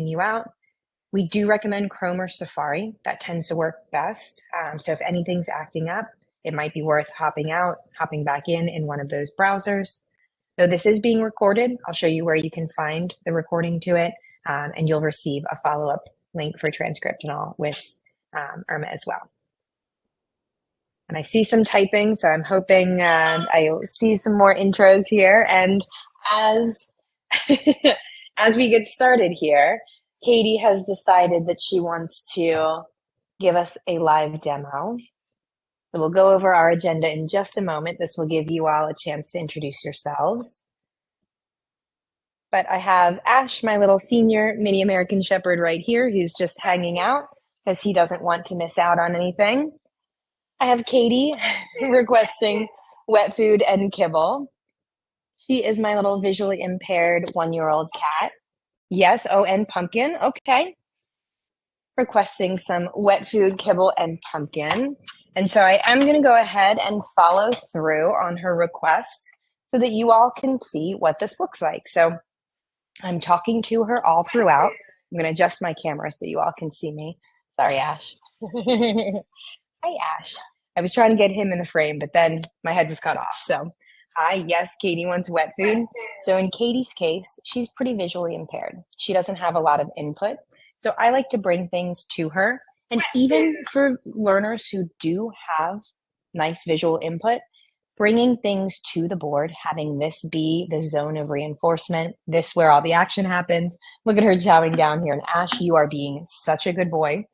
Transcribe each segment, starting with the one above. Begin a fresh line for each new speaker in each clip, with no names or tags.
you out. We do recommend Chrome or Safari. That tends to work best. So if anything's acting up, it might be worth hopping out, hopping back in one of those browsers. Though this is being recorded, I'll show you where you can find the recording to it, and you'll receive a follow-up link for transcript and all with Irma as well. And I see some typing, so I'm hoping I'll see some more intros here. And as as we get started here, Katie has decided that she wants to give us a live demo. So we'll go over our agenda in just a moment. This will give you all a chance to introduce yourselves. But I have Ash, my little senior mini American Shepherd right here, who's just hanging out because he doesn't want to miss out on anything. I have Katie requesting wet food and kibble. She is my little visually impaired 1-year-old cat. Yes, oh, and pumpkin, okay. Requesting some wet food, kibble, and pumpkin. And so I am gonna go ahead and follow through on her request so that you all can see what this looks like. So I'm talking to her all throughout. I'm gonna adjust my camera so you all can see me. Sorry, Ash. Hi, Ash. I was trying to get him in the frame, but then my head was cut off. So, hi, yes, Katie wants wet food. So in Katie's case, she's pretty visually impaired. She doesn't have a lot of input. So I like to bring things to her. And even for learners who do have nice visual input, bringing things to the board, having this be the zone of reinforcement, this where all the action happens. Look at her chowing down here. And Ash, you are being such a good boy.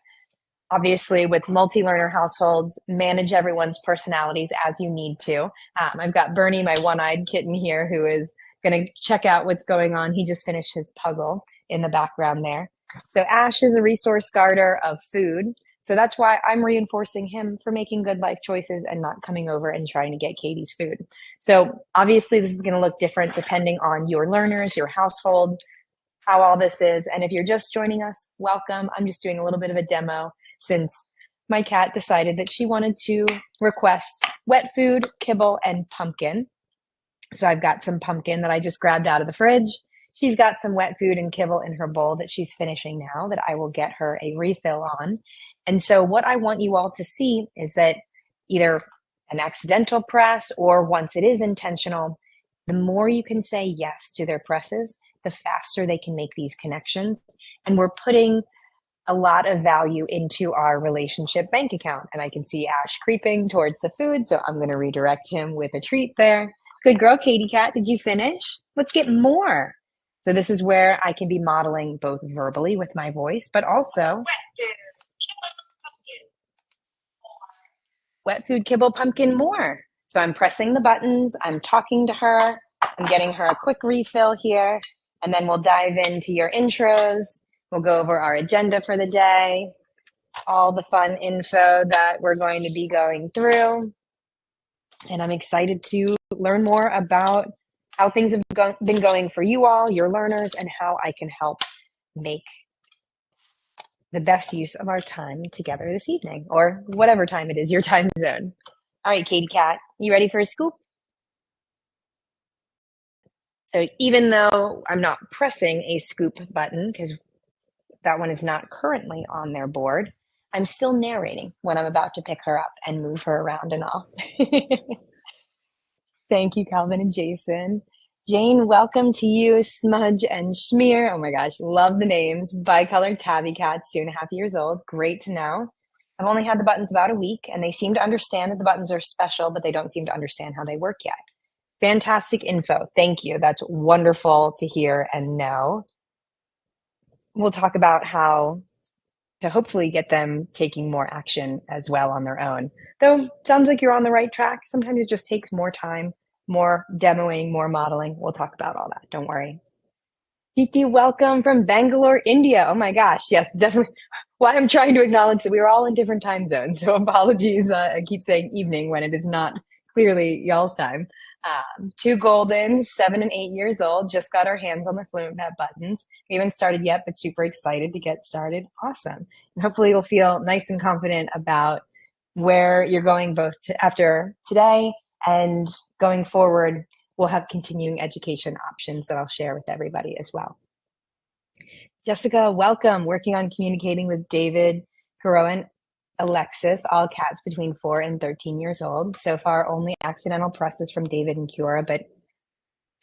Obviously, with multi-learner households, manage everyone's personalities as you need to. I've got Bernie, my one-eyed kitten here, who is going to check out what's going on. He just finished his puzzle in the background there. So Ash is a resource guarder of food. So that's why I'm reinforcing him for making good life choices and not coming over and trying to get Katie's food. So obviously, this is going to look different depending on your learners, your household, how all this is. And if you're just joining us, welcome. I'm just doing a little bit of a demo since my cat decided that she wanted to request wet food, kibble, and pumpkin. So I've got some pumpkin that I just grabbed out of the fridge. She's got some wet food and kibble in her bowl that she's finishing now that I will get her a refill on. And so what I want you all to see is that either an accidental press or once it is intentional, the more you can say yes to their presses, the faster they can make these connections. And we're putting a lot of value into our relationship bank account. And I can see Ash creeping towards the food, so I'm going to redirect him with a treat there. Good girl, Katie Cat. Did you finish? Let's get more. So this is where I can be modeling both verbally with my voice, but also wet food, kibble, pumpkin, more. So I'm pressing the buttons, I'm talking to her, I'm getting her a quick refill here, and then we'll dive into your intros. We'll go over our agenda for the day, all the fun info that we're going to be going through. And I'm excited to learn more about how things have been going for you all, your learners, and how I can help make the best use of our time together this evening, or whatever time it is, your time zone. All right, Katie Cat, you ready for a scoop? So even though I'm not pressing a scoop button, because that one is not currently on their board, I'm still narrating when I'm about to pick her up and move her around and all. Thank you, Calvin and Jason. Jane, welcome to you, Smudge and Schmear. Oh my gosh, love the names. Bicolored Tabby Cats, 2.5 years old. Great to know. I've only had the buttons about a week, and they seem to understand that the buttons are special, but they don't seem to understand how they work yet. Fantastic info. Thank you. That's wonderful to hear and know. We'll talk about how to hopefully get them taking more action as well on their own. Though, sounds like you're on the right track. Sometimes it just takes more time, more demoing, more modeling. We'll talk about all that. Don't worry. Titi, welcome from Bangalore, India. Oh my gosh. Yes, definitely. Well, I'm trying to acknowledge that we were all in different time zones. So apologies. I keep saying evening when it is not clearly y'all's time. 2 Goldens, 7 and 8 years old, just got our hands on the FluentPet buttons. We haven't started yet, but super excited to get started. Awesome. And hopefully you'll feel nice and confident about where you're going both after today and going forward. We'll have continuing education options that I'll share with everybody as well. Jessica, welcome. Working on communicating with David, Hero, and Alexis, all cats between 4 and 13 years old. So far, only accidental presses from David and Kiora, but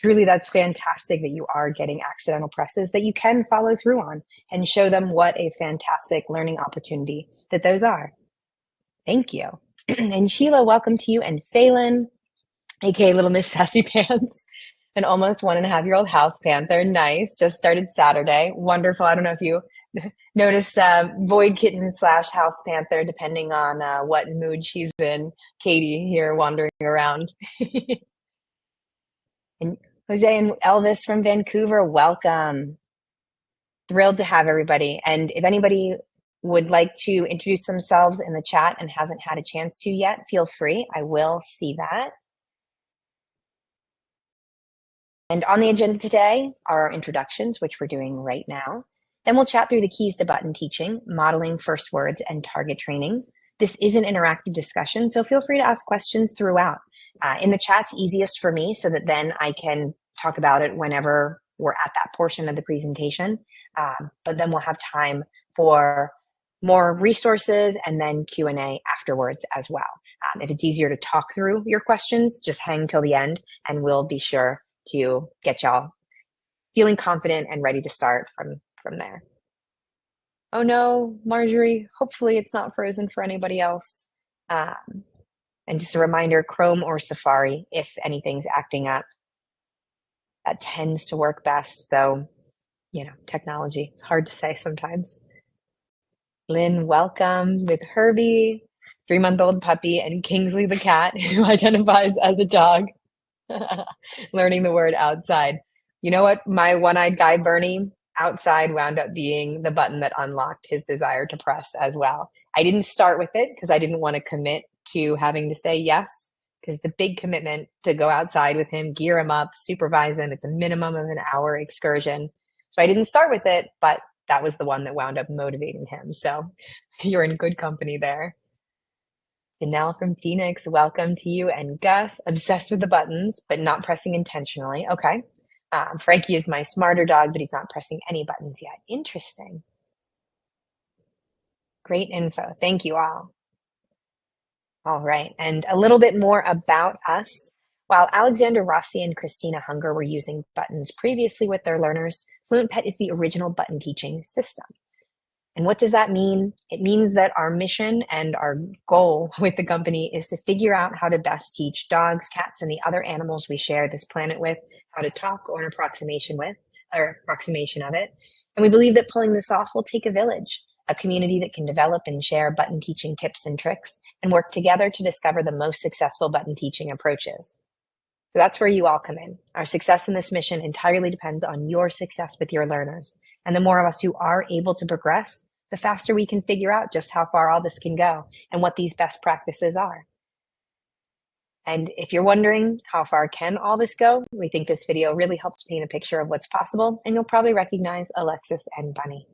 truly that's fantastic that you are getting accidental presses that you can follow through on and show them what a fantastic learning opportunity that those are. Thank you. And Sheila, welcome to you. And Phelan, aka Little Miss Sassy Pants, an almost 1.5-year-old house panther. Nice. Just started Saturday. Wonderful. I don't know if you noticed void kitten slash house panther, depending on what mood she's in. Katie here wandering around. And Jose and Elvis from Vancouver, welcome. Thrilled to have everybody. And if anybody would like to introduce themselves in the chat and hasn't had a chance to yet, feel free. I will see that. And on the agenda today are our introductions, which we're doing right now. Then we'll chat through the keys to button teaching, modeling first words, and target training. This is an interactive discussion, so feel free to ask questions throughout. In the chat's easiest for me so that then I can talk about it whenever we're at that portion of the presentation. But then we'll have time for more resources and then Q&A afterwards as well. If it's easier to talk through your questions, just hang till the end and we'll be sure to get y'all feeling confident and ready to start from there. Oh no, Marjorie, hopefully it's not frozen for anybody else. And just a reminder, Chrome or Safari, if anything's acting up. That tends to work best, though, you know, technology, it's hard to say sometimes. Lynn, welcome with Herbie, 3-month-old puppy, and Kingsley the cat, who identifies as a dog. Learning the word outside. You know what? My one-eyed guy, Bernie, outside wound up being the button that unlocked his desire to press as well. I didn't start with it because I didn't want to commit to having to say yes, because it's a big commitment to go outside with him, gear him up, supervise him. It's a minimum of an hour excursion. So I didn't start with it, but that was the one that wound up motivating him. So you're in good company there. Janelle from Phoenix, welcome to you. And Gus, obsessed with the buttons, but not pressing intentionally. Okay. Frankie is my smarter dog, but he's not pressing any buttons yet. Interesting. Great info. Thank you all. All right. And a little bit more about us. While Alexander Rossi and Christina Hunger were using buttons previously with their learners, FluentPet is the original button teaching system. And what does that mean? It means that our mission and our goal with the company is to figure out how to best teach dogs, cats, and the other animals we share this planet with how to talk or an approximation of it. And we believe that pulling this off will take a village, a community that can develop and share button teaching tips and tricks and work together to discover the most successful button teaching approaches. So that's where you all come in. Our success in this mission entirely depends on your success with your learners. And the more of us who are able to progress, the faster we can figure out just how far all this can go and what these best practices are. And if you're wondering how far can all this go, we think this video really helps paint a picture of what's possible, and you'll probably recognize Alexis and Bunny.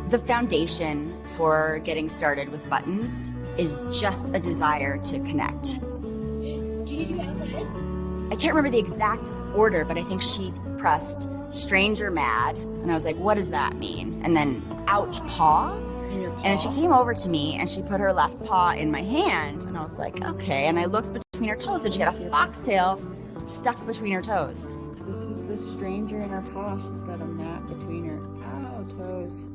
The foundation for getting started with buttons is just a desire to connect. I can't remember the exact order, but I think she pressed stranger mad, and I was like, what does that mean? And then ouch paw. And then she came over to me and she put her left paw in my hand, and I was like, okay. And I looked between her toes and she had a foxtail stuck between her toes.
This was the stranger in her paw. She's got a mat between her toes.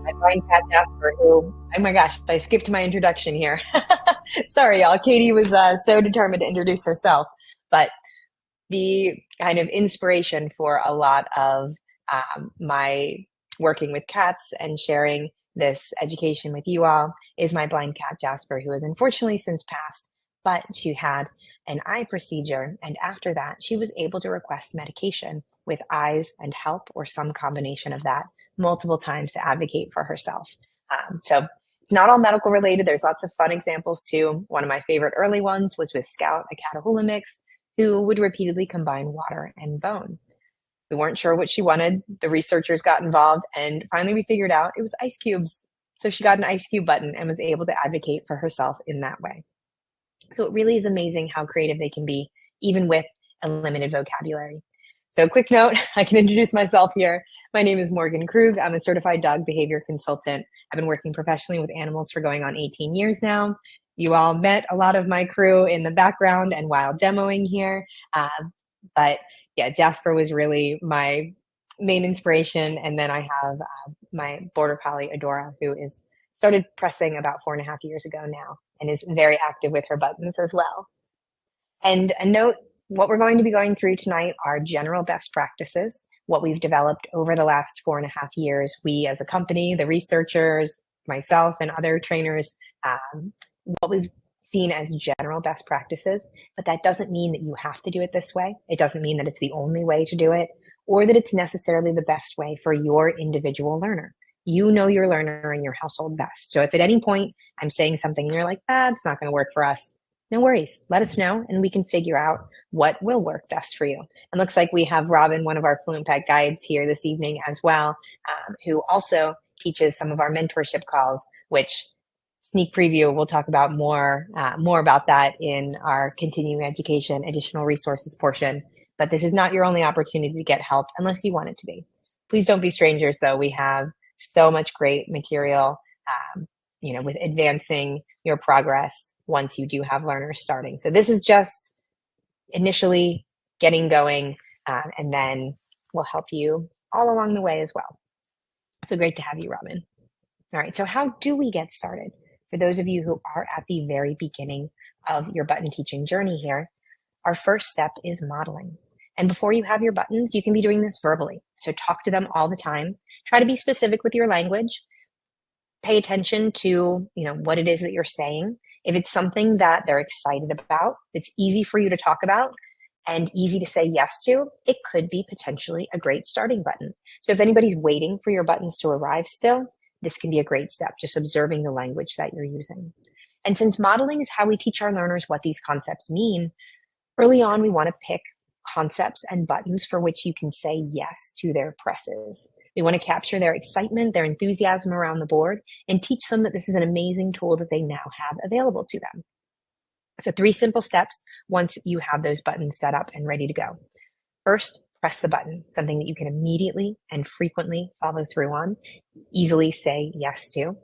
My blind cat Jasper, who, oh my gosh, I skipped my introduction here. Sorry, y'all. Katie was so determined to introduce herself, but the kind of inspiration for a lot of my working with cats and sharing this education with you all is my blind cat Jasper, who has unfortunately since passed, but she had an eye procedure, and after that she was able to request medication with eyes and help or some combination of that multiple times to advocate for herself. So it's not all medical related. There's lots of fun examples too. One of my favorite early ones was with Scout, a Catahoula mix, who would repeatedly combine water and bone. We weren't sure what she wanted. The researchers got involved, and finally we figured out it was ice cubes. So she got an ice cube button and was able to advocate for herself in that way. So it really is amazing how creative they can be, even with and limited vocabulary. So quick note, I can introduce myself here. My name is Morgan Krug. I'm a certified dog behavior consultant. I've been working professionally with animals for going on 18 years now. You all met a lot of my crew in the background and while demoing here. But yeah, Jasper was really my main inspiration. And then I have my border collie, Adora, who is started pressing about 4.5 years ago now and is very active with her buttons as well. And a note, what we're going to be going through tonight are general best practices, what we've developed over the last 4.5 years. We as a company, the researchers, myself and other trainers, what we've seen as general best practices, but that doesn't mean that you have to do it this way. It doesn't mean that it's the only way to do it or that it's necessarily the best way for your individual learner. You know your learner and your household best. So if at any point I'm saying something and you're like, it's not going to work for us, no worries. Let us know and we can figure out what will work best for you. And looks like we have Robin, one of our FluentPet guides here this evening as well, who also teaches some of our mentorship calls, which sneak preview, we'll talk about more about that in our continuing education, additional resources portion. But this is not your only opportunity to get help unless you want it to be. Please don't be strangers though. We have so much great material, with advancing your progress once you do have learners starting. So this is just initially getting going, and then we'll help you all along the way as well. So great to have you, Robin. All right, so how do we get started? For those of you who are at the very beginning of your button teaching journey here, our first step is modeling. And before you have your buttons, you can be doing this verbally. So talk to them all the time. Try to be specific with your language. Pay attention to, what it is that you're saying. If it's something that they're excited about, it's easy for you to talk about and easy to say yes to, it could be potentially a great starting button. So if anybody's waiting for your buttons to arrive still, this can be a great step, just observing the language that you're using. And since modeling is how we teach our learners what these concepts mean, early on, we want to pick concepts and buttons for which you can say yes to their presses. We want to capture their excitement, their enthusiasm around the board, and teach them that this is an amazing tool that they now have available to them. So 3 simple steps once you have those buttons set up and ready to go. First, press the button, something that you can immediately and frequently follow through on, easily say yes to.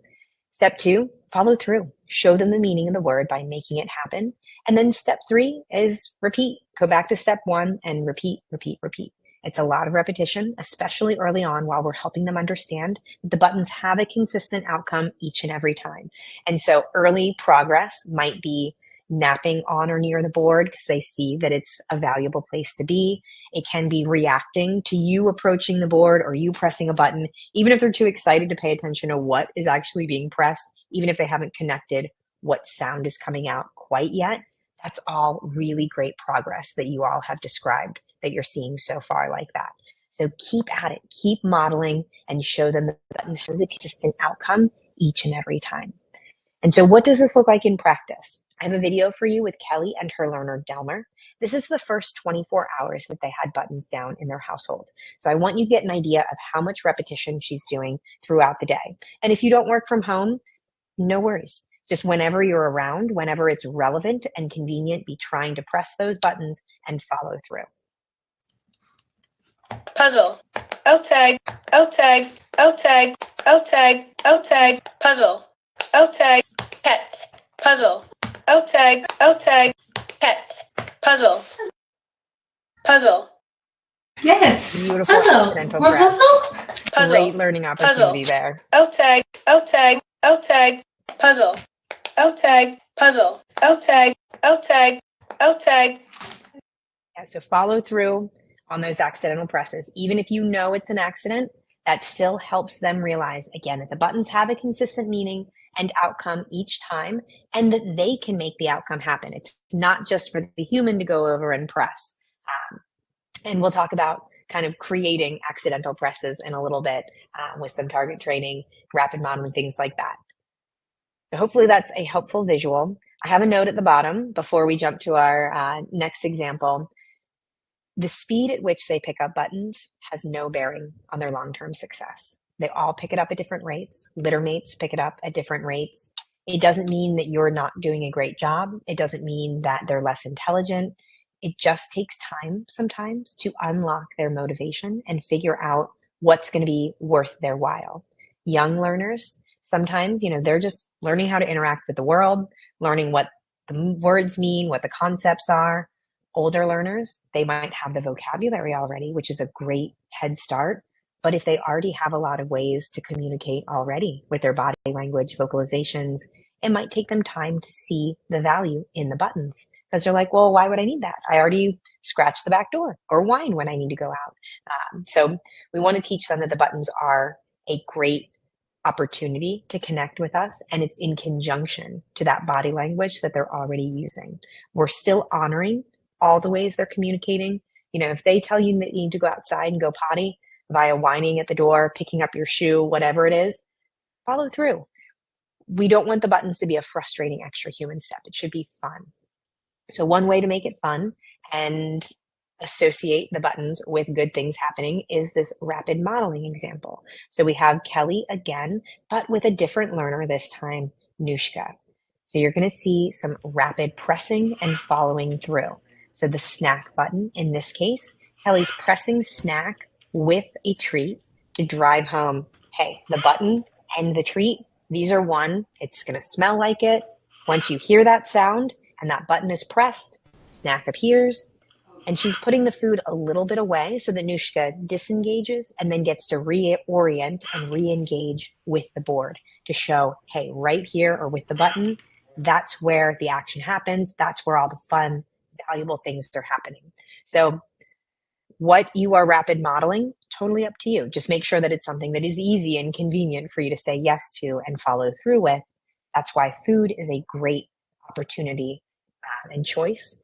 Step 2, follow through. Show them the meaning of the word by making it happen. And then step 3 is repeat. Go back to step 1 and repeat, repeat, repeat. It's a lot of repetition, especially early on while we're helping them understand that the buttons have a consistent outcome each and every time. And so early progress might be napping on or near the board because they see that it's a valuable place to be. It can be reacting to you approaching the board or you pressing a button, even if they're too excited to pay attention to what is actually being pressed, even if they haven't connected what sound is coming out quite yet. That's all really great progress that you all have described that you're seeing so far like that. So keep at it, keep modeling, and show them the button has a consistent outcome each and every time. And so what does this look like in practice? I have a video for you with Kelly and her learner, Delmer. This is the first 24 hours that they had buttons down in their household. So I want you to get an idea of how much repetition she's doing throughout the day. And if you don't work from home, no worries. Just whenever you're around, whenever it's relevant and convenient, be trying to press those buttons and follow through.
Puzzle. Outside. Outside. Outside. Outside. Outside. Puzzle. Outside. Pet. Puzzle. Outside. Outside. Pet. Puzzle. Puzzle.
Yes.
Beautiful
Puzzle.
accidental
More
press.
puzzle?
Puzzle.
Great learning opportunity there.
Outside. Outside. Outside. Puzzle. Outside. Puzzle. Outside. Outside. Outside.
Yeah, so follow through on those accidental presses. Even if you know it's an accident, that still helps them realize, again, that the buttons have a consistent meaning and outcome each time, and that they can make the outcome happen. It's not just for the human to go over and press. And we'll talk about kind of creating accidental presses in a little bit with some target training, rapid modeling, things like that. So hopefully that's a helpful visual. I have a note at the bottom before we jump to our next example. The speed at which they pick up buttons has no bearing on their long-term success. They all pick it up at different rates. Litter mates pick it up at different rates. It doesn't mean that you're not doing a great job. It doesn't mean that they're less intelligent. it just takes time sometimes to unlock their motivation and figure out what's going to be worth their while. Young learners, sometimes, they're just learning how to interact with the world, learning what the words mean, what the concepts are. Older learners, they might have the vocabulary already, which is a great head start. But if they already have a lot of ways to communicate already with their body language, vocalizations, it might take them time to see the value in the buttons because they're like, well, why would I need that? I already scratch the back door or whine when I need to go out. So we want to teach them that the buttons are a great opportunity to connect with us, and it's in conjunction to that body language that they're already using. We're still honoring all the ways they're communicating. If they tell you that you need to go outside and go potty via whining at the door, picking up your shoe, whatever it is, follow through. We don't want the buttons to be a frustrating extra human step. It should be fun. So one way to make it fun and associate the buttons with good things happening is this rapid modeling example. So we have Kelly again, but with a different learner this time, Nushka. So you're going to see some rapid pressing and following through. So the snack button, in this case, Kelly's pressing snack with a treat to drive home, hey, the button and the treat, these are one. It's going to smell like it. Once you hear that sound and that button is pressed, snack appears, and she's putting the food a little bit away so that Nushka disengages and then gets to reorient and re-engage with the board to show, hey, right here or with the button, that's where the action happens. That's where all the fun, valuable things are happening. So what you are rapid modeling, totally up to you. Just make sure that it's something that is easy and convenient for you to say yes to and follow through with. That's why food is a great opportunity and choice.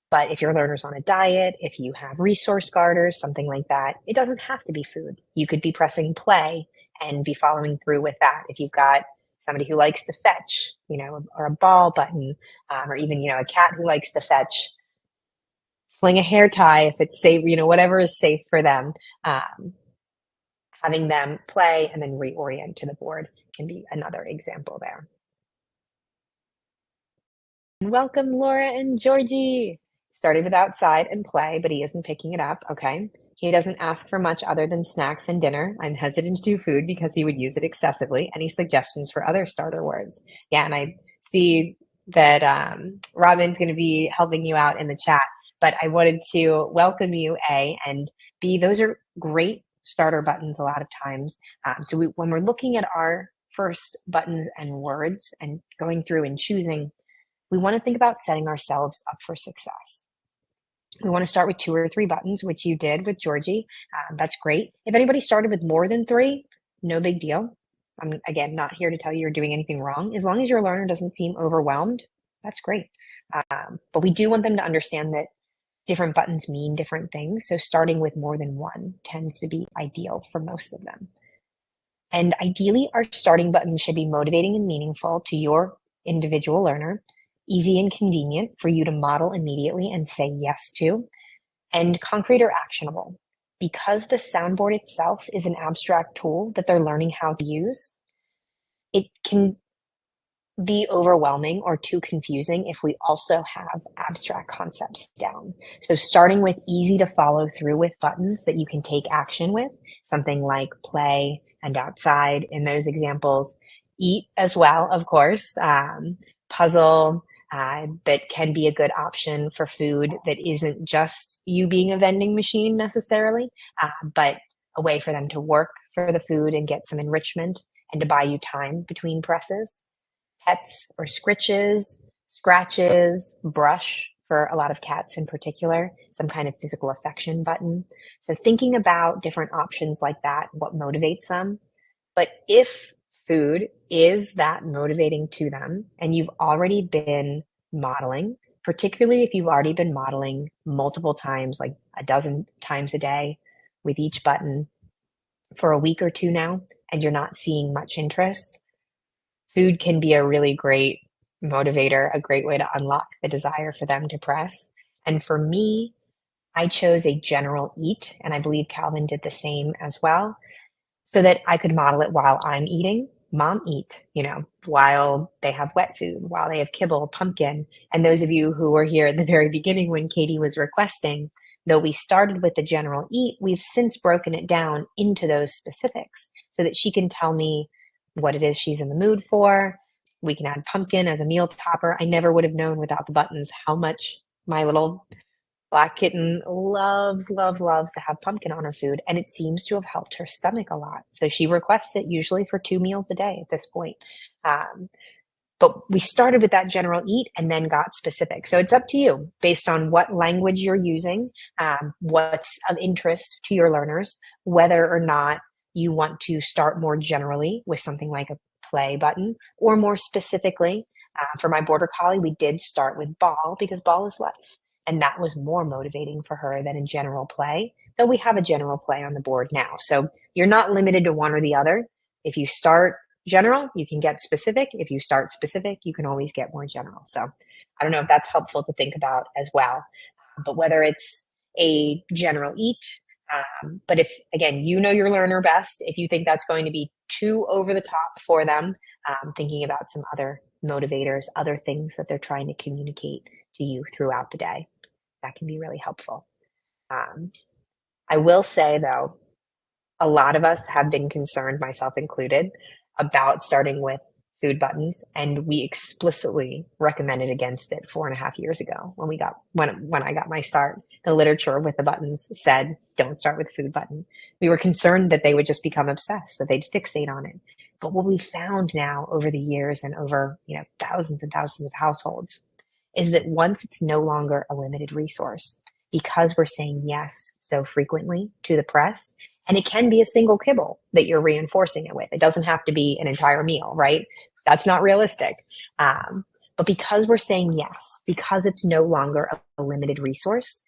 But if your learner's on a diet, if you have resource garters, something like that, it doesn't have to be food. You could be pressing play and be following through with that. If you've got somebody who likes to fetch, or a ball button, or even, a cat who likes to fetch, fling a hair tie if it's safe, whatever is safe for them. Having them play and then reorient to the board can be another example there. And welcome, Laura and Georgie. Started with outside and play, but he isn't picking it up. Okay. He doesn't ask for much other than snacks and dinner. I'm hesitant to do food because he would use it excessively. Any suggestions for other starter words? Yeah, and I see that Robin's going to be helping you out in the chat, but I wanted to welcome you, A, and B, those are great starter buttons a lot of times. So when we're looking at our first buttons and words and going through and choosing, we want to think about setting ourselves up for success. We want to start with 2 or 3 buttons, which you did with Georgie. That's great. If anybody started with more than 3, no big deal. I'm, again, not here to tell you you're doing anything wrong. As long as your learner doesn't seem overwhelmed, that's great. But we do want them to understand that different buttons mean different things. So starting with more than 1 tends to be ideal for most of them. And ideally, our starting button should be motivating and meaningful to your individual learner, easy and convenient for you to model immediately and say yes to, and concrete or actionable. Because the soundboard itself is an abstract tool that they're learning how to use, it can be overwhelming or too confusing if we also have abstract concepts down. So starting with easy to follow through with buttons that you can take action with, something like play and outside in those examples, eat as well, of course, puzzle, that can be a good option for food that isn't just you being a vending machine necessarily, but a way for them to work for the food and get some enrichment and to buy you time between presses. Pets or scritches, scratches, brush for a lot of cats in particular, some kind of physical affection button. So thinking about different options like that, what motivates them. But if food is that motivating to them and you've already been modeling, particularly if you've already been modeling multiple times, like a dozen times a day with each button for a week or 2 now, and you're not seeing much interest, food can be a really great motivator, a great way to unlock the desire for them to press. And for me, I chose a general eat, and I believe Calvin did the same as well, so that I could model it while I'm eating. mom eat, while they have wet food, while they have kibble, pumpkin. And those of you who were here at the very beginning when Katie was requesting, though we started with the general eat, we've since broken it down into those specifics so that she can tell me what it is she's in the mood for. We can add pumpkin as a meal topper. I never would have known without the buttons how much my little Black kitten loves, loves, loves to have pumpkin on her food, and it seems to have helped her stomach a lot. So she requests it usually for 2 meals a day at this point. Um, but we started with that general eat and then got specific. So it's up to you based on what language you're using, what's of interest to your learners, whether or not you want to start more generally with something like a play button or more specifically. For my border collie, we did start with ball because ball is life. And that was more motivating for her than a general play, though we have a general play on the board now. So you're not limited to one or the other. If you start general, you can get specific. If you start specific, you can always get more general. So I don't know if that's helpful to think about as well. But whether it's a general eat, but if, again, you know your learner best, if you think that's going to be too over the top for them, thinking about some other motivators, other things that they're trying to communicate to you throughout the day, that can be really helpful. I will say, though, a lot of us have been concerned, myself included, about starting with food buttons, and we explicitly recommended against it 4.5 years ago when I got my start. The literature with the buttons said, don't start with food button. We were concerned that they would just become obsessed, that they'd fixate on it. But what we found now over the years and over thousands and thousands of households is that once it's no longer a limited resource, because we're saying yes so frequently to the press, and it can be a single kibble that you're reinforcing it with. It doesn't have to be an entire meal, right? That's not realistic. But because we're saying yes, because it's no longer a limited resource,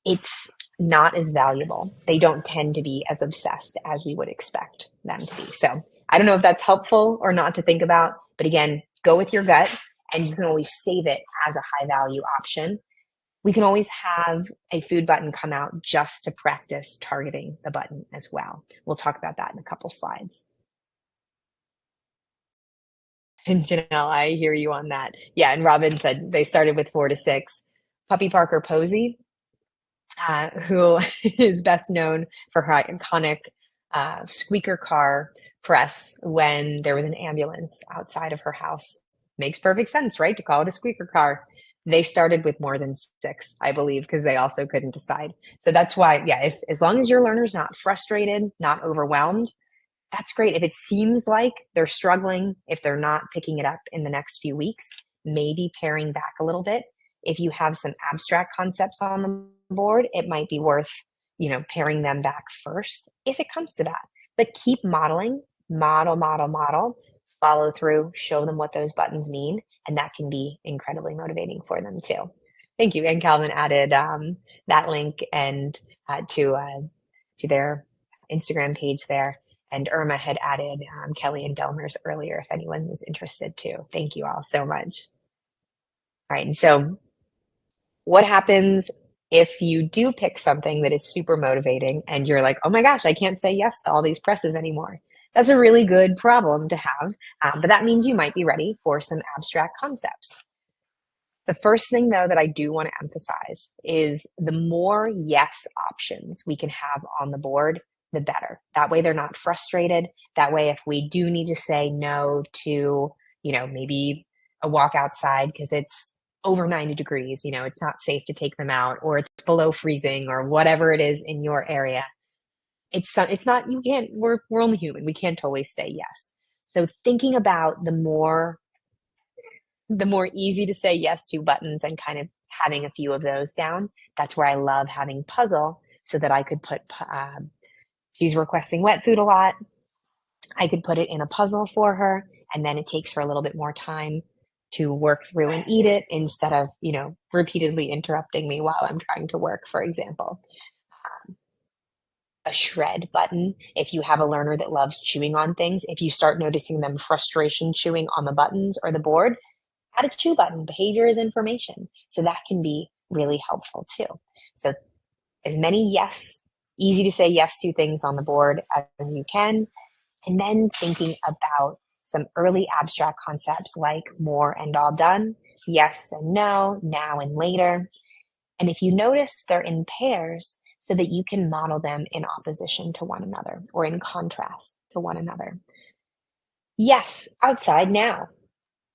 it's not as valuable. They don't tend to be as obsessed as we would expect them to be. So I don't know if that's helpful or not to think about, but again, go with your gut, and you can always save it as a high value option. We can always have a food button come out just to practice targeting the button as well. We'll talk about that in a couple slides. And Janelle, I hear you on that. Yeah, and Robin said they started with 4 to 6. Puppy Parker Posey, who is best known for her iconic squeaker car press when there was an ambulance outside of her house. Makes perfect sense, right? To call it a squeaker car. They started with more than 6, I believe, because they also couldn't decide. So that's why, yeah, as long as your learner's not frustrated, not overwhelmed, that's great. If it seems like they're struggling, if they're not picking it up in the next few weeks, maybe paring back a little bit. If you have some abstract concepts on the board, it might be worth, paring them back first if it comes to that. But keep modeling, model, follow through, show them what those buttons mean, and that can be incredibly motivating for them too. Thank you. And Calvin added that link and to their Instagram page there. And Irma had added Kelly and Delmer's earlier if anyone was interested too. Thank you all so much. All right, and so what happens if you do pick something that is super motivating and you're like, oh my gosh, I can't say yes to all these presses anymore? That's a really good problem to have, but that means you might be ready for some abstract concepts. The first thing, though, that I do want to emphasize is the more yes options we can have on the board, the better. That way they're not frustrated. That way, if we do need to say no to, maybe a walk outside because it's over 90 degrees, it's not safe to take them out, or it's below freezing, or whatever it is in your area. It's not, you can't, we're only human. We can't always say yes. So thinking about the more easy to say yes to buttons and kind of having a few of those down, that's where I love having puzzle, so that I could put, she's requesting wet food a lot. I could put it in a puzzle for her, and then it takes her a little bit more time to work through and eat it instead of, repeatedly interrupting me while I'm trying to work, for example. A shred button, if you have a learner that loves chewing on things, if you start noticing them frustration chewing on the buttons or the board, add a chew button. Behavior is information. So that can be really helpful too. So as many easy to say yes to things on the board as you can. And then thinking about some early abstract concepts like more and all done, yes and no, now and later. And if you notice, they're in pairs so that you can model them in opposition to one another or in contrast to one another. Yes, outside now.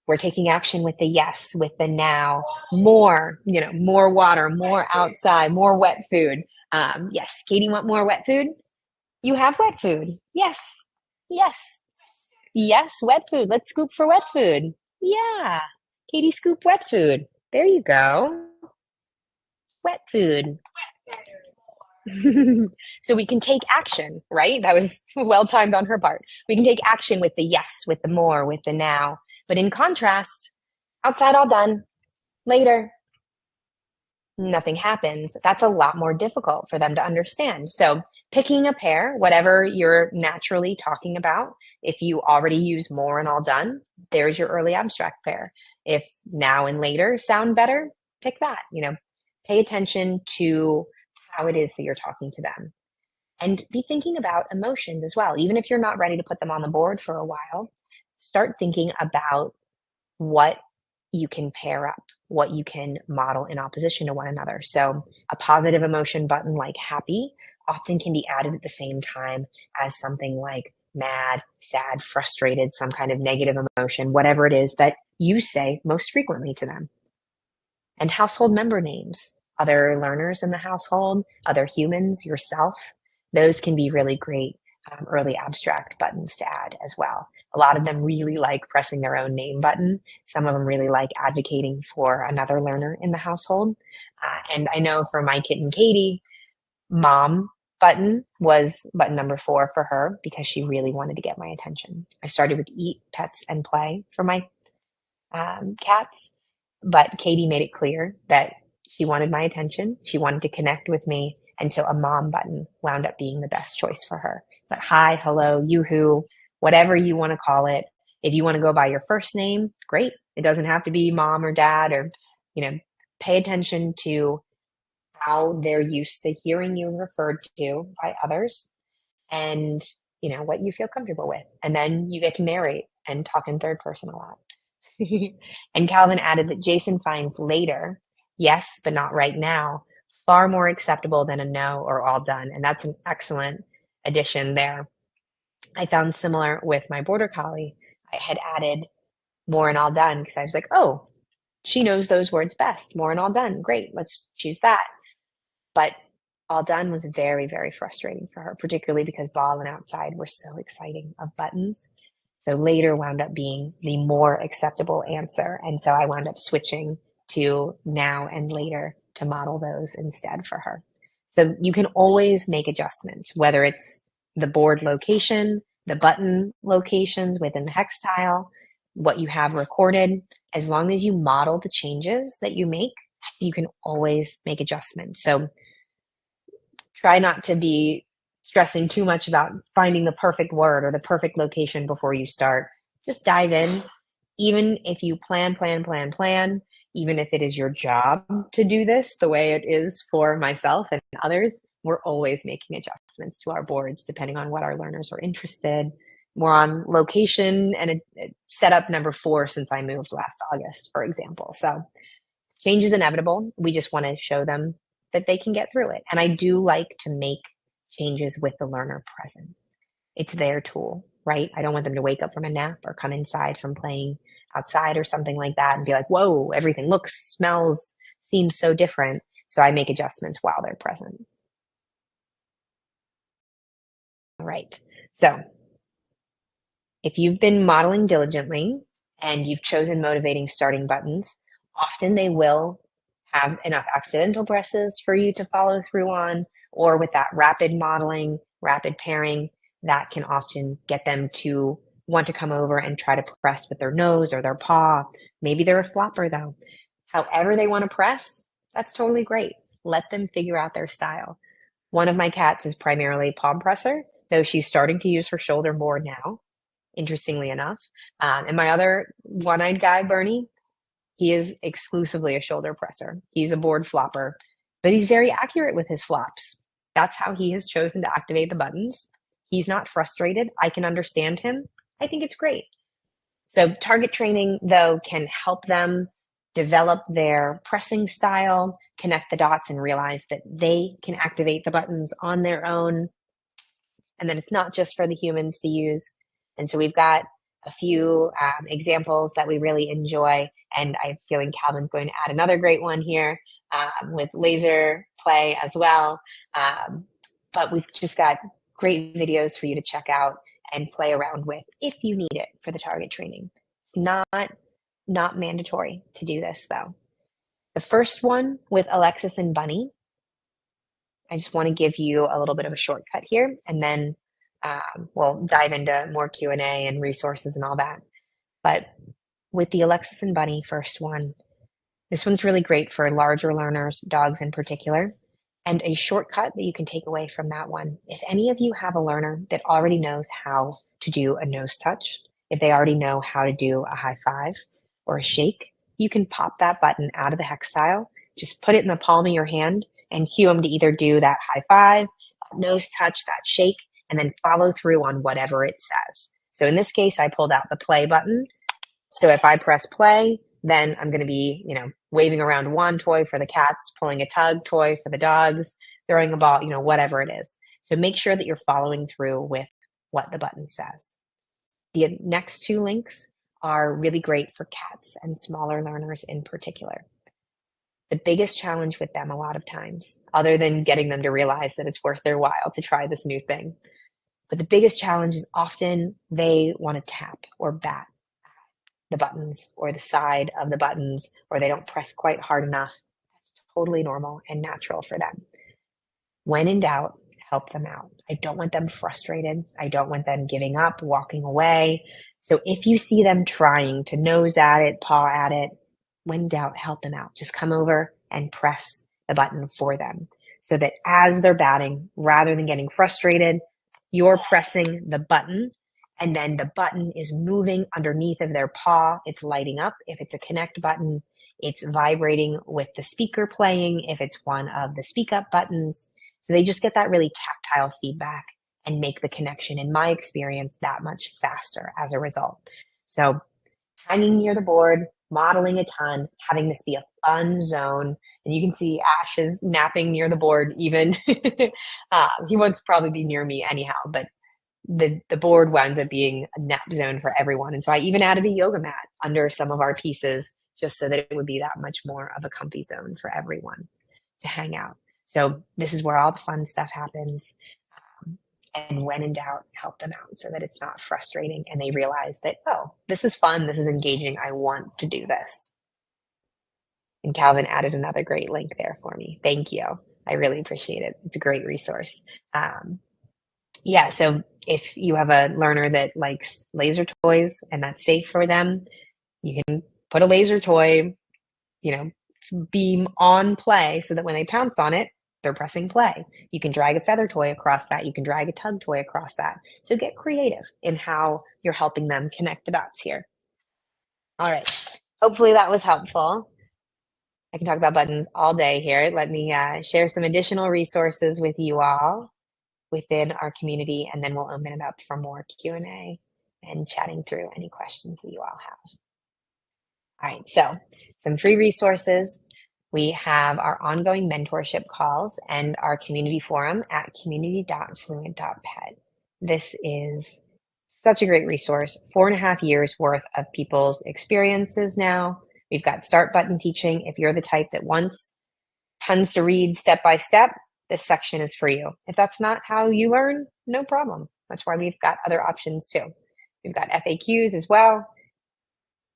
We're taking action with the yes, with the now, more, more water, more outside, more wet food. Yes, Katie, want more wet food? You have wet food. Yes, yes, yes, wet food. Let's scoop for wet food. Yeah, Katie, scoop wet food. There you go. Wet food. So we can take action, right? That was well timed on her part. We can take action with the yes, with the more, with the now. But in contrast, outside all done, later, nothing happens. That's a lot more difficult for them to understand. So picking a pair, whatever you're naturally talking about, if you already use more and all done, there's your early abstract pair. If now and later sound better, pick that. Pay attention to how it is that you're talking to them. And be thinking about emotions as well. Even if you're not ready to put them on the board for a while, start thinking about what you can pair up, what you can model in opposition to one another. So a positive emotion button like happy often can be added at the same time as something like mad, sad, frustrated, some kind of negative emotion, whatever it is that you say most frequently to them. And household member names, other learners in the household, other humans, yourself, those can be really great early abstract buttons to add as well. A lot of them really like pressing their own name button. Some of them really like advocating for another learner in the household. And I know for my kitten, Katie, mom button was button number 4 for her because she really wanted to get my attention. I started with eat, pets, and play for my cats, but Katie made it clear that she wanted my attention. She wanted to connect with me. And so a mom button wound up being the best choice for her. But hi, hello, yoo-hoo, whatever you want to call it. If you want to go by your first name, great. It doesn't have to be mom or dad or, pay attention to how they're used to hearing you referred to by others and, what you feel comfortable with. And then you get to narrate and talk in third person a lot. And Calvin added that Jason finds later, yes, but not right now, far more acceptable than a no or all done. And that's an excellent addition there. I found similar with my border collie. I had added more and all done because I was like, oh, she knows those words best. More and all done. Great. Let's choose that. But all done was very, very frustrating for her, particularly because ball and outside were so exciting of buttons. So later wound up being the more acceptable answer. And so I wound up switching to now and later to model those instead for her. So you can always make adjustments, whether it's the board location, the button locations within the hex tile, what you have recorded. As long as you model the changes that you make, you can always make adjustments. So try not to be stressing too much about finding the perfect word or the perfect location before you start. Just dive in. Even if you plan, even if it is your job to do this the way it is for myself and others, we're always making adjustments to our boards depending on what our learners are interested. We're on location and a setup number 4 since I moved last August, for example. So change is inevitable. We just want to show them that they can get through it. And I do like to make changes with the learner present. It's their tool, right? I don't want them to wake up from a nap or come inside from playing outside or something like that and be like, whoa, everything looks, smells, seems so different. So I make adjustments while they're present. All right. So if you've been modeling diligently and you've chosen motivating starting buttons, often they will have enough accidental presses for you to follow through on, or with that rapid modeling, rapid pairing, that can often get them to want to come over and try to press with their nose or their paw. Maybe they're a flopper though. However they want to press, that's totally great. Let them figure out their style. One of my cats is primarily a palm presser, though she's starting to use her shoulder more now, interestingly enough. And my other one-eyed guy, Bernie, he is exclusively a shoulder presser. He's a board flopper, but he's very accurate with his flops. That's how he has chosen to activate the buttons. he's not frustrated, I can understand him, I think it's great. So target training, though, can help them develop their pressing style, connect the dots, and realize that they can activate the buttons on their own. And then it's not just for the humans to use. And so we've got a few examples that we really enjoy. And I'm feeling Calvin's going to add another great one here with laser play as well. But we've just got great videos for you to check out and play around with if you need it for the target training. It's not mandatory to do this, though. The first one with Alexis and Bunny, I just want to give you a little bit of a shortcut here, and then we'll dive into more Q&A and resources and all that. But with the Alexis and Bunny first one, this one's really great for larger learners, dogs in particular. And a shortcut that you can take away from that one, if any of you have a learner that already knows how to do a nose touch, if they already know how to do a high five or a shake, you can pop that button out of the hex style, just put it in the palm of your hand and cue them to either do that high five, nose touch, that shake, and then follow through on whatever it says. So in this case, I pulled out the play button. So if I press play, then I'm going to be, waving around a wand toy for the cats, pulling a tug toy for the dogs, throwing a ball, whatever it is. So make sure that you're following through with what the button says. The next two links are really great for cats and smaller learners in particular. The biggest challenge with them a lot of times, other than getting them to realize that it's worth their while to try this new thing, but the biggest challenge is often they want to tap or bat the buttons or the side of the buttons, or they don't press quite hard enough. That's totally normal and natural for them. When in doubt, help them out. I don't want them frustrated. I don't want them giving up, walking away. So if you see them trying to nose at it, paw at it, when in doubt, help them out. Just come over and press the button for them so that as they're batting, rather than getting frustrated, you're pressing the button, and then the button is moving underneath of their paw. It's lighting up. If it's a connect button, it's vibrating with the speaker playing if it's one of the speak up buttons. So they just get that really tactile feedback and make the connection, in my experience, that much faster as a result. So hanging near the board, modeling a ton, having this be a fun zone. And you can see Ash is napping near the board even. He wants to probably be near me anyhow, but the board winds up being a nap zone for everyone. And so I even added a yoga mat under some of our pieces just so that it would be that much more of a comfy zone for everyone to hang out. So this is where all the fun stuff happens. And when in doubt, help them out so that it's not frustrating and they realize that, oh, this is fun, this is engaging, I want to do this. And Calvin added another great link there for me. Thank you. I really appreciate it. It's a great resource. Yeah, so if you have a learner that likes laser toys and that's safe for them, you can put a laser toy, beam on play so that when they pounce on it, they're pressing play. You can drag a feather toy across that. You can drag a tug toy across that. So get creative in how you're helping them connect the dots here. All right. Hopefully that was helpful. I can talk about buttons all day here. Let me share some additional resources with you all within our community, and then we'll open it up for more Q&A and chatting through any questions that you all have. All right, so some free resources. We have our ongoing mentorship calls and our community forum at community.fluent.pet. This is such a great resource, 4.5 years worth of people's experiences now. We've got start button teaching. If you're the type that wants tons to read step by step, this section is for you. If that's not how you learn, no problem. That's why we've got other options too. We've got FAQs as well.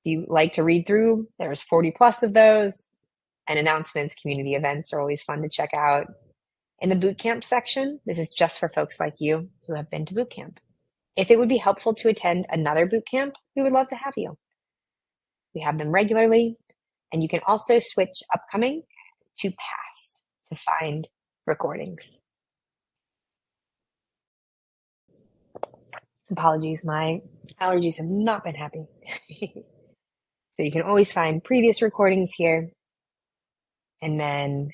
If you like to read through, there's 40 plus of those. And announcements, community events are always fun to check out. In the bootcamp section, this is just for folks like you who have been to bootcamp. If it would be helpful to attend another bootcamp, we would love to have you. We have them regularly, and you can also switch upcoming to pass to find recordings. Apologies, my allergies have not been happy. So you can always find previous recordings here. And then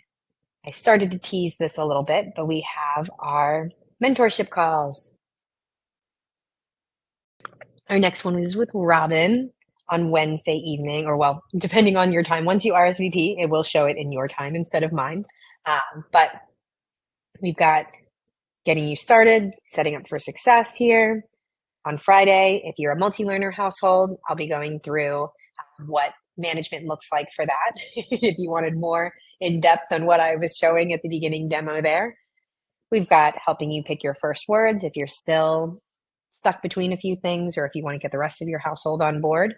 I started to tease this a little bit, but we have our mentorship calls. Our next one is with Robin on Wednesday evening, or well, depending on your time. Once you RSVP, it will show it in your time instead of mine. But we've got getting you started, setting up for success here. On Friday, if you're a multi-learner household, I'll be going through what management looks like for that. If you wanted more in depth on what I was showing at the beginning demo there. We've got helping you pick your first words if you're still stuck between a few things, or if you want to get the rest of your household on board.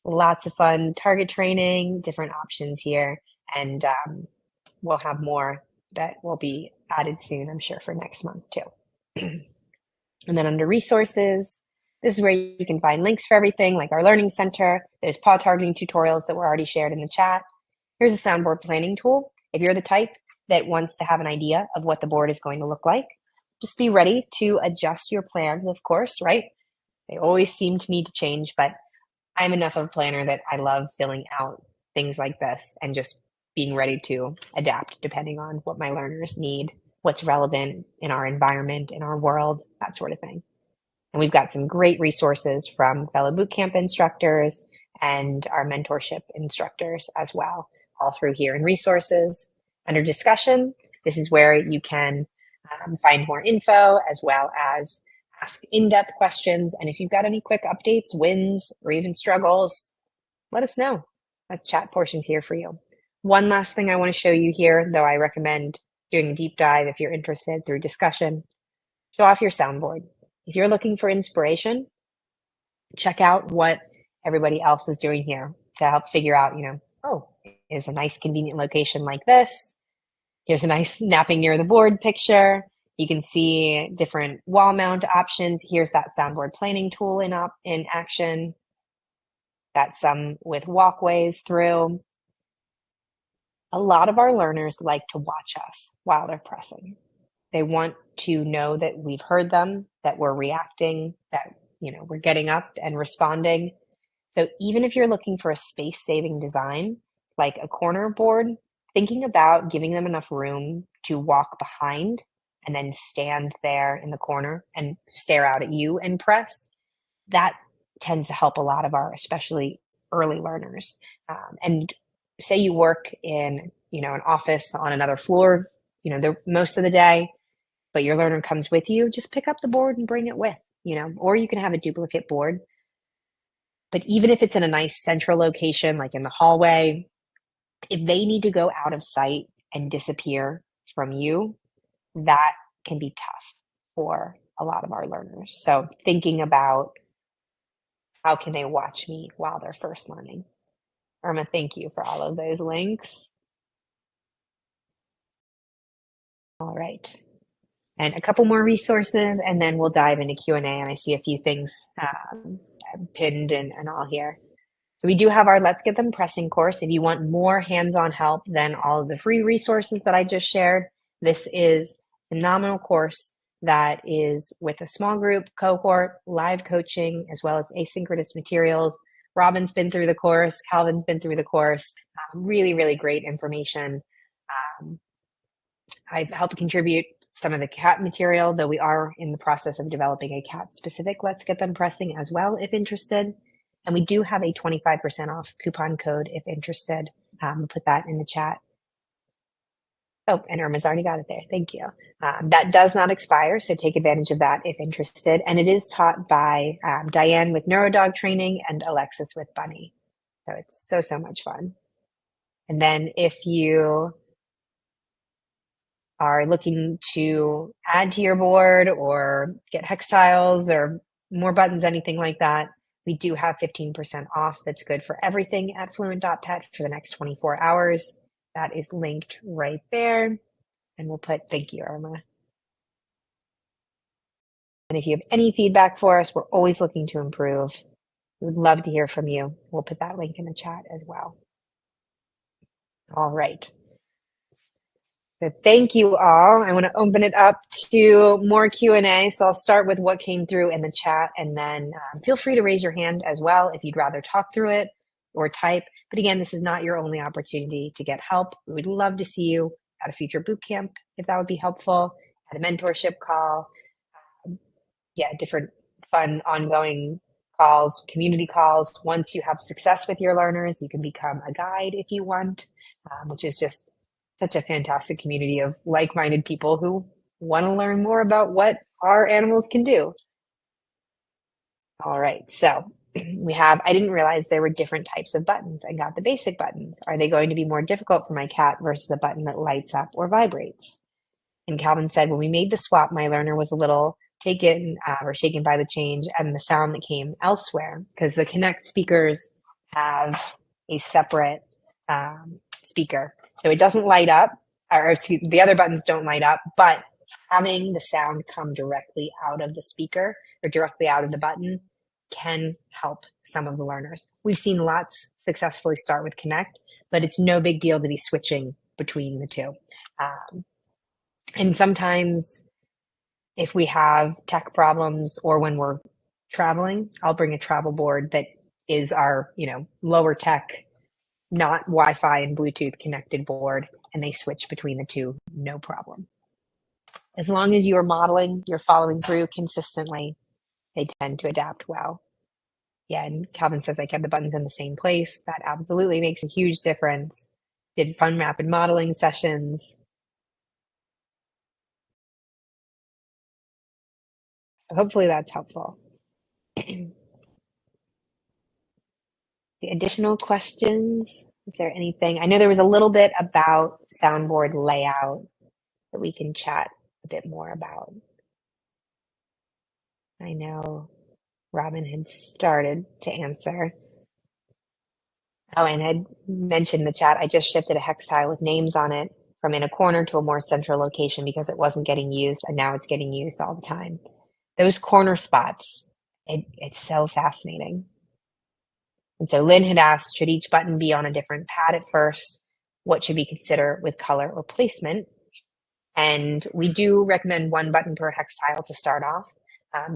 Lots of fun target training, different options here, and we'll have more that will be added soon, I'm sure, for next month too. And then under resources, this is where you can find links for everything, like our learning center. There's paw targeting tutorials that were already shared in the chat. Here's a soundboard planning tool. If you're the type that wants to have an idea of what the board is going to look like, just be ready to adjust your plans, of course, right? They always seem to need to change, but I'm enough of a planner that I love filling out things like this and just being ready to adapt depending on what my learners need, what's relevant in our environment, in our world, that sort of thing. And we've got some great resources from fellow bootcamp instructors and our mentorship instructors as well, all through here in resources. Under discussion, this is where you can find more info as well as ask in-depth questions. And if you've got any quick updates, wins, or even struggles, let us know. That chat portion's here for you. One last thing I want to show you here, though I recommend doing a deep dive if you're interested through discussion. Show off your soundboard. If you're looking for inspiration, check out what everybody else is doing here to help figure out, oh, is a nice convenient location like this. Here's a nice napping near the board picture. You can see different wall mount options. Here's that soundboard planning tool in action. That's some with walkways through. A lot of our learners like to watch us while they're pressing. They want to know that we've heard them, that we're reacting, that we're getting up and responding. So even if you're looking for a space-saving design, like a corner board, thinking about giving them enough room to walk behind and then stand there in the corner and stare out at you and press, that tends to help a lot of our, especially early learners. And say you work in, an office on another floor, most of the day, but your learner comes with you, just pick up the board and bring it with, or you can have a duplicate board. But even if it's in a nice central location, like in the hallway, if they need to go out of sight and disappear from you, that can be tough for a lot of our learners. So thinking about how can they watch me while they're first learning. Irma, thank you for all of those links. All right. And a couple more resources, and then we'll dive into Q&A. And I see a few things pinned and all here. So we do have our Let's Get Them Pressing course. If you want more hands-on help than all of the free resources that I just shared, this is a phenomenal course that is with a small group cohort, live coaching, as well as asynchronous materials. Robin's been through the course. Calvin's been through the course. Really, really great information. I helped contribute some of the cat material, though we are in the process of developing a cat-specific Let's Get Them Pressing as well, if interested. And we do have a 25% off coupon code if interested. Put that in the chat. Oh, and Irma's already got it there. Thank you. That does not expire, so take advantage of that if interested. And it is taught by Diane with NeuroDog Training and Alexis with Bunny. So it's so much fun. And then if you are looking to add to your board or get hex tiles or more buttons, anything like that, we do have 15% off that's good for everything at fluent.pet for the next 24 hours. That is linked right there. And we'll put, thank you, Irma. And if you have any feedback for us, we're always looking to improve. We would love to hear from you. We'll put that link in the chat as well. All right. So thank you all. I want to open it up to more Q&A. So I'll start with what came through in the chat, and then feel free to raise your hand as well if you'd rather talk through it or type. But again, this is not your only opportunity to get help. We would love to see you at a future boot camp if that would be helpful, at a mentorship call. Yeah, different fun ongoing calls, community calls. Once you have success with your learners, you can become a guide if you want, which is just such a fantastic community of like-minded people who want to learn more about what our animals can do. All right, so I didn't realize there were different types of buttons. I got the basic buttons. Are they going to be more difficult for my cat versus a button that lights up or vibrates? And Calvin said, when we made the swap, my learner was a little taken or shaken by the change and the sound that came elsewhere, because the Connect speakers have a separate speaker. So it doesn't light up, or the other buttons don't light up, but having the sound come directly out of the speaker or directly out of the button can help some of the learners. We've seen lots successfully start with Connect, but it's no big deal to be switching between the two. And sometimes if we have tech problems or when we're traveling, I'll bring a travel board that is our, lower tech, not Wi-Fi and Bluetooth connected board, and they switch between the two, no problem. As long as you're modeling, you're following through consistently, they tend to adapt well. Yeah, and Calvin says I kept the buttons in the same place. That absolutely makes a huge difference. Did fun rapid modeling sessions. Hopefully that's helpful. The additional questions, is there anything? I know there was a little bit about soundboard layout that we can chat a bit more about. I know Robin had started to answer. Oh, and I'd mentioned in the chat, I just shifted a hex tile with names on it from in a corner to a more central location because it wasn't getting used, and now it's getting used all the time. Those corner spots, it's so fascinating. And so Lynn had asked, should each button be on a different pad at first? What should we consider with color or placement? And we do recommend one button per hex tile to start off.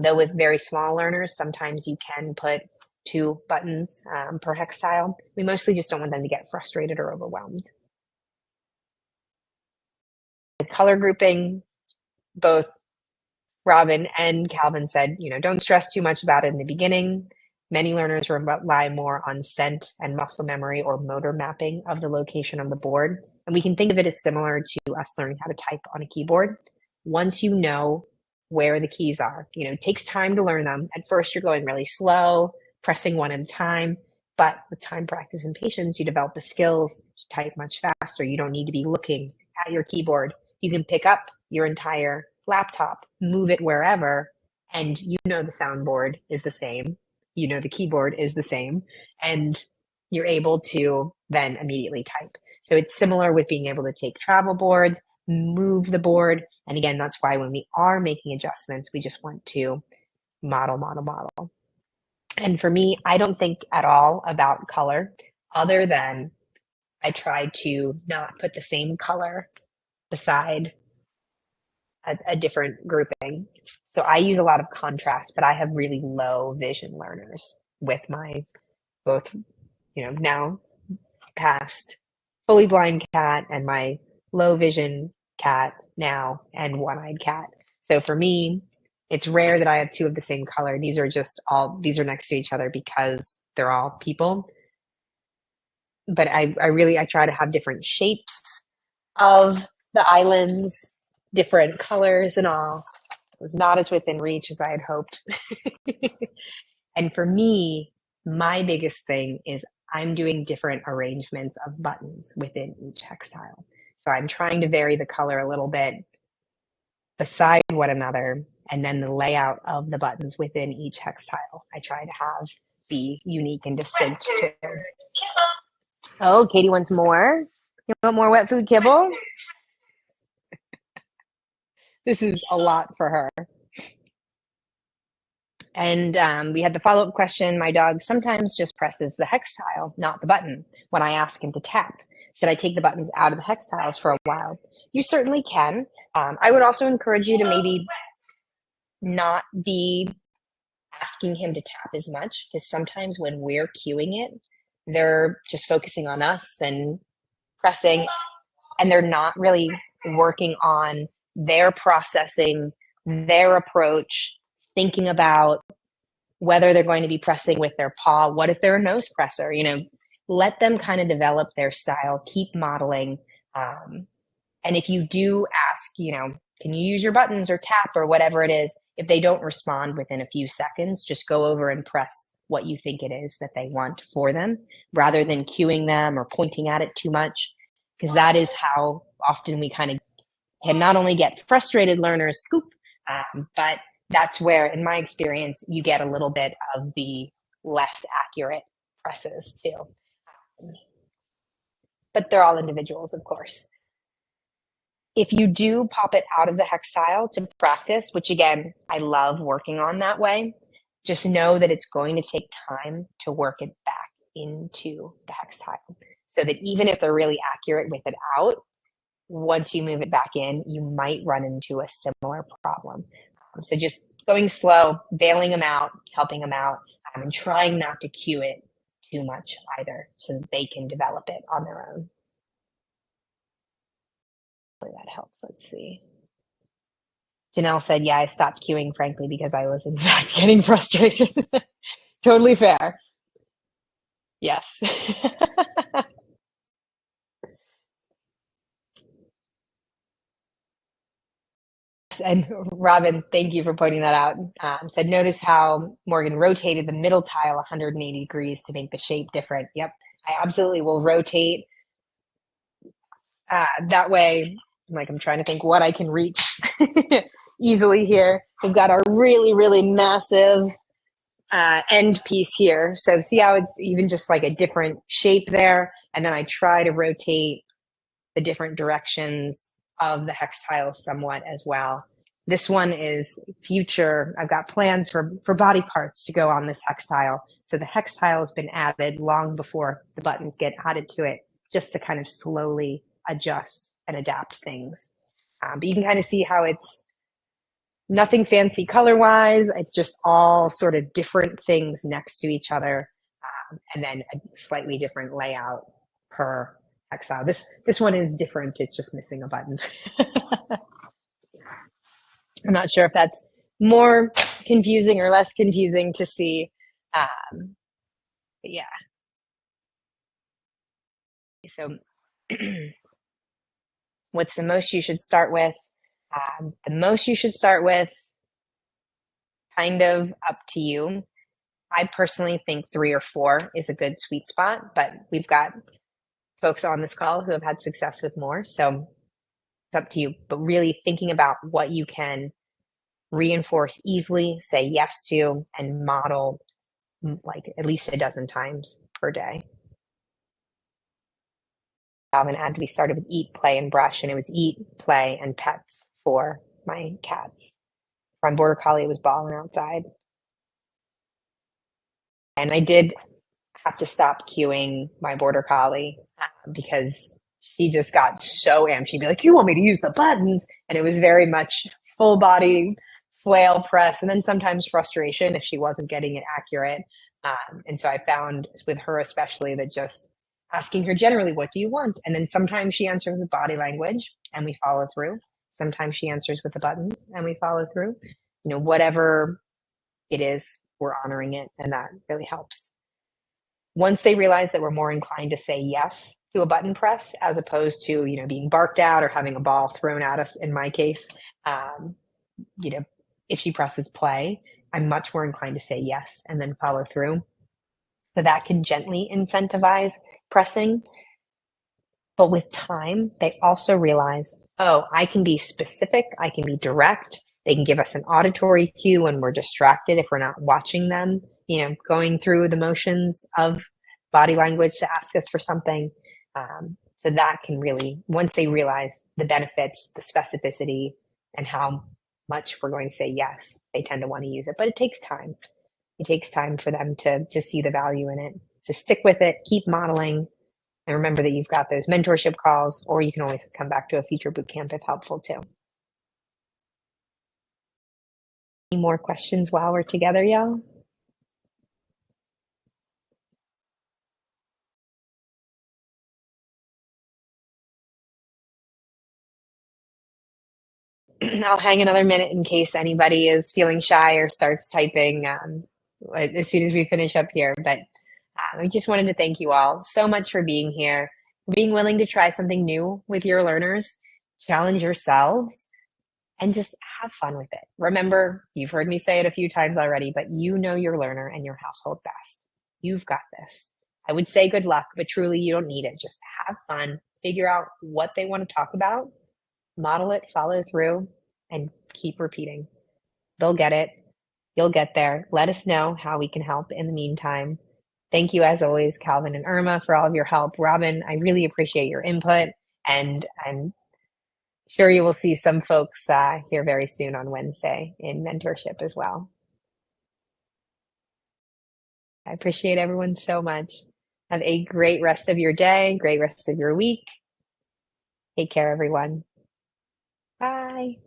Though with very small learners, sometimes you can put 2 buttons per hex tile. We mostly just don't want them to get frustrated or overwhelmed. The color grouping, both Robin and Calvin said, don't stress too much about it in the beginning. Many learners rely more on scent and muscle memory or motor mapping of the location of the board. And we can think of it as similar to us learning how to type on a keyboard. Once you know where the keys are, it takes time to learn them. At first, you're going really slow, pressing one at a time. But with time, practice, and patience, you develop the skills to type much faster. You don't need to be looking at your keyboard. You can pick up your entire laptop, move it wherever, and the soundboard is the same. The keyboard is the same, and you're able to then immediately type. So it's similar with being able to take travel boards, move the board. And again, that's why when we are making adjustments, we just want to model. And for me, I don't think at all about color other than I try to not put the same color beside a different grouping. So I use a lot of contrast, but I have really low vision learners with my both, now past fully blind cat and my low vision cat now and one-eyed cat. So for me, it's rare that I have 2 of the same color. These are next to each other because they're all people. But I try to have different shapes of the islands, different colors and all. It was not as within reach as I had hoped. And for me, my biggest thing is I'm doing different arrangements of buttons within each hex tile. So I'm trying to vary the color a little bit beside one another, and then the layout of the buttons within each hex tile I try to have be unique and distinct too. Oh, Katie wants more. You want more wet food kibble? This is a lot for her. And we had the follow-up question. My dog sometimes just presses the hex tile, not the button, when I ask him to tap. Should I take the buttons out of the hex tiles for a while? You certainly can. I would also encourage you to maybe not be asking him to tap as much, because sometimes when we're cueing it, they're just focusing on us and pressing, and they're not really working on their processing, their approach, thinking about whether they're going to be pressing with their paw. What if they're a nose presser? Let them kind of develop their style, keep modeling. And if you do ask, can you use your buttons or tap or whatever it is, if they don't respond within a few seconds, just go over and press what you think it is that they want for them, rather than cueing them or pointing at it too much, because that is how often we kind of can not only get frustrated learners scoop, but that's where, in my experience, you get a little bit of the less accurate presses too. But they're all individuals, of course. If you do pop it out of the hex tile to practice, which again, I love working on that way, just know that it's going to take time to work it back into the hex tile. So that even if they're really accurate with it out, once you move it back in, you might run into a similar problem. So just going slow, bailing them out, helping them out, and trying not to cue it too much either, so that they can develop it on their own. That helps. Let's see. Janelle said, yeah, I stopped queuing, frankly, because I was in fact getting frustrated. Totally fair. Yes. And Robin, thank you for pointing that out. Said, notice how Morgan rotated the middle tile 180 degrees to make the shape different. Yep, I absolutely will rotate that way. I'm trying to think what I can reach easily here. We've got our really, really massive end piece here. So see how it's even just like a different shape there. And then I try to rotate the different directions of the hex tiles somewhat as well. This one is future. I've got plans for body parts to go on this hex tile. So the hex tile has been added long before the buttons get added to it, just to kind of slowly adjust and adapt things. But you can kind of see how it's nothing fancy color-wise. It's just all sort of different things next to each other, and then a slightly different layout per hex tile. This one is different. It's just missing a button. I'm not sure if that's more confusing or less confusing to see. But yeah. So what's the most you should start with? The most you should start with, kind of up to you. I personally think 3 or 4 is a good sweet spot, but we've got folks on this call who have had success with more. So it's up to you, but really thinking about what you can reinforce easily, say yes to, and model like at least a dozen times per day. And ad we started with eat, play, and brush, and it was eat, play, and pets for my cats. For my border collie, it was balling outside. And I did have to stop cueing my border collie because she just got so amped. She'd be like, you want me to use the buttons? And it was very much full body flail press, and then sometimes frustration if she wasn't getting it accurate. And so I found with her especially that just asking her generally, what do you want? And then sometimes she answers with body language and we follow through. Sometimes she answers with the buttons and we follow through. Whatever it is, we're honoring it, and that really helps. Once they realize that we're more inclined to say yes to a button press as opposed to, being barked at or having a ball thrown at us, in my case, if she presses play, I'm much more inclined to say yes and then follow through. So that can gently incentivize pressing. But with time, they also realize, oh, I can be specific, I can be direct. They can give us an auditory cue when we're distracted if we're not watching them, going through the motions of body language to ask us for something. So that can really, once they realize the benefits, the specificity, and how much we're going to say yes, they tend to want to use it. But it takes time. It takes time for them to see the value in it. So stick with it, keep modeling, and remember that you've got those mentorship calls, or you can always come back to a future bootcamp if helpful too. Any more questions while we're together, y'all? I'll hang another minute in case anybody is feeling shy or starts typing. as soon as we finish up here. But I just wanted to thank you all so much for being here, being willing to try something new with your learners, challenge yourselves, and just have fun with it. Remember, you've heard me say it a few times already, but you know your learner and your household best. You've got this. I would say good luck, but truly you don't need it. Just have fun, figure out what they want to talk about, model it, follow through, and keep repeating. They'll get it. You'll get there. Let us know how we can help in the meantime. Thank you, as always, Calvin and Irma, for all of your help. Robin, I really appreciate your input, and I'm sure you will see some folks here very soon on Wednesday in mentorship as well. I appreciate everyone so much. Have a great rest of your day, great rest of your week. Take care, everyone. Bye.